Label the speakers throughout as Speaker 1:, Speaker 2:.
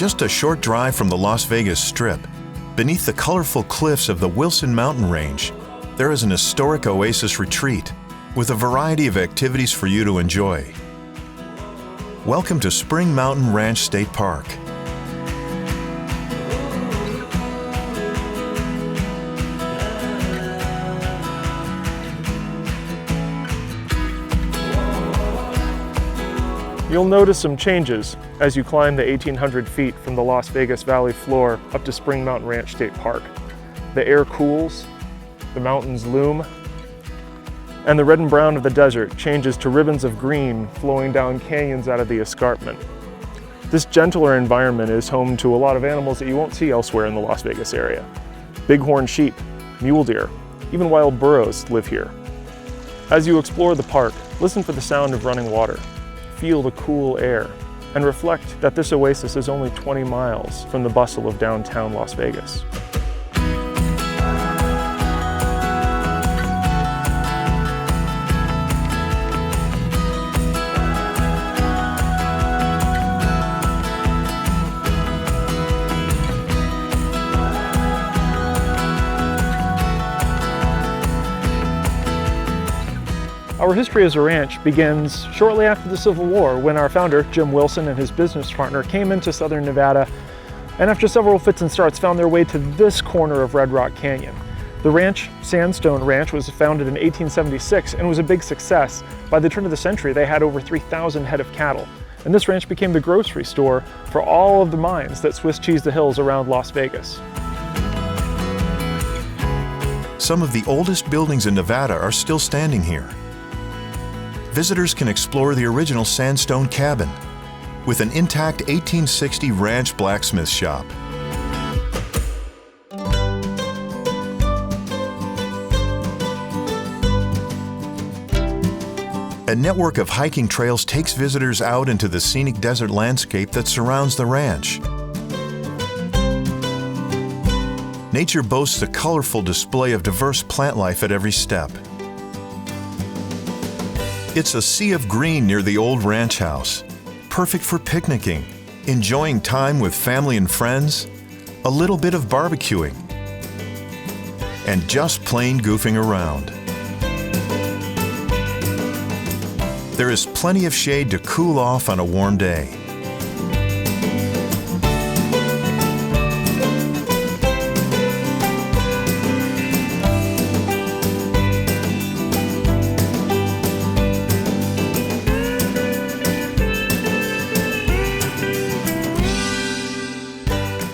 Speaker 1: Just a short drive from the Las Vegas Strip, beneath the colorful cliffs of the Wilson Mountain Range, there is an historic oasis retreat with a variety of activities for you to enjoy. Welcome to Spring Mountain Ranch State Park.
Speaker 2: You'll notice some changes as you climb the 1,800 feet from the Las Vegas Valley floor up to Spring Mountain Ranch State Park. The air cools, the mountains loom, and the red and brown of the desert changes to ribbons of green flowing down canyons out of the escarpment. This gentler environment is home to a lot of animals that you won't see elsewhere in the Las Vegas area. Bighorn sheep, mule deer, even wild burros live here. As you explore the park, listen for the sound of running water. Feel the cool air, and reflect that this oasis is only 20 miles from the bustle of downtown Las Vegas. Our history as a ranch begins shortly after the Civil War, when our founder, Jim Wilson, and his business partner came into southern Nevada, and after several fits and starts found their way to this corner of Red Rock Canyon. The ranch, Sandstone Ranch, was founded in 1876 and was a big success. By the turn of the century, they had over 3,000 head of cattle, and this ranch became the grocery store for all of the mines that Swiss cheese the hills around Las Vegas.
Speaker 1: Some of the oldest buildings in Nevada are still standing here. Visitors can explore the original Sandstone Cabin with an intact 1860 ranch blacksmith shop. A network of hiking trails takes visitors out into the scenic desert landscape that surrounds the ranch. Nature boasts a colorful display of diverse plant life at every step. It's a sea of green near the old ranch house, perfect for picnicking, enjoying time with family and friends, a little bit of barbecuing, and just plain goofing around. There is plenty of shade to cool off on a warm day.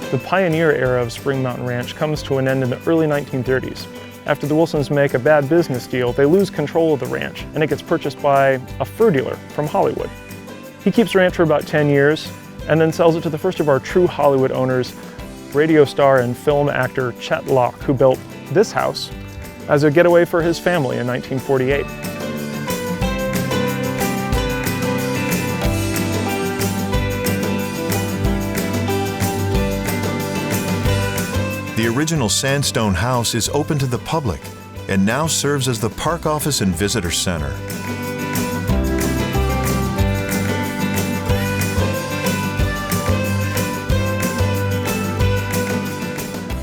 Speaker 2: The pioneer era of Spring Mountain Ranch comes to an end in the early 1930s. After the Wilsons make a bad business deal, they lose control of the ranch, and it gets purchased by a fur dealer from Hollywood. He keeps the ranch for about 10 years, and then sells it to the first of our true Hollywood owners, radio star and film actor Chet Locke, who built this house as a getaway for his family in 1948.
Speaker 1: The original Sandstone house is open to the public and now serves as the park office and visitor center.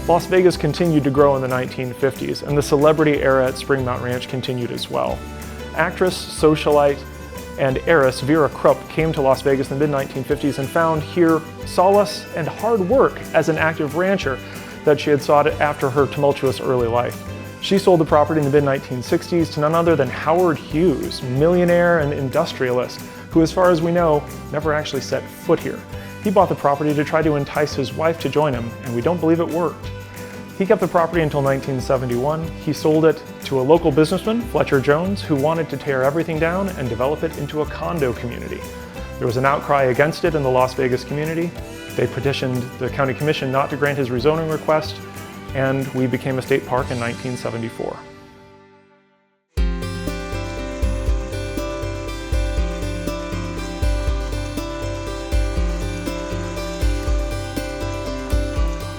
Speaker 2: Las Vegas continued to grow in the 1950s, and the celebrity era at Spring Mountain Ranch continued as well. Actress, socialite, and heiress Vera Krupp came to Las Vegas in the mid-1950s and found here solace and hard work as an active rancher that she had sought after her tumultuous early life. She sold the property in the mid-1960s to none other than Howard Hughes, millionaire and industrialist, who, as far as we know, never actually set foot here. He bought the property to try to entice his wife to join him, and we don't believe it worked. He kept the property until 1971. He sold it to a local businessman, Fletcher Jones, who wanted to tear everything down and develop it into a condo community. There was an outcry against it in the Las Vegas community. They petitioned the county commission not to grant his rezoning request, and we became a state park in 1974.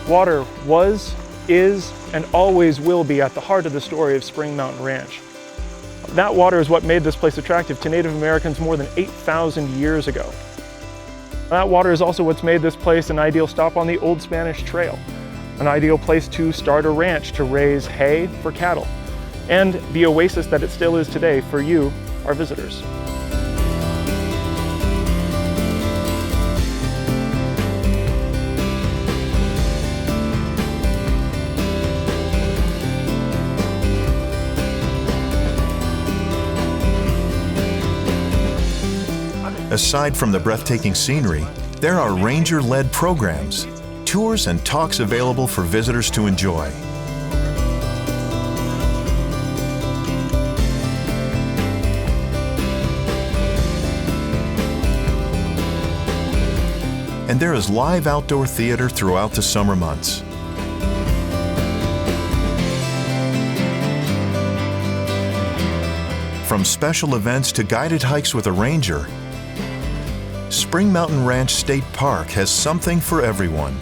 Speaker 2: Water was, is, and always will be at the heart of the story of Spring Mountain Ranch. That water is what made this place attractive to Native Americans more than 8,000 years ago. That water is also what's made this place an ideal stop on the Old Spanish Trail, an ideal place to start a ranch to raise hay for cattle, and the oasis that it still is today for you, our visitors.
Speaker 1: Aside from the breathtaking scenery, there are ranger-led programs, tours and talks available for visitors to enjoy. And there is live outdoor theater throughout the summer months. From special events to guided hikes with a ranger, Spring Mountain Ranch State Park has something for everyone.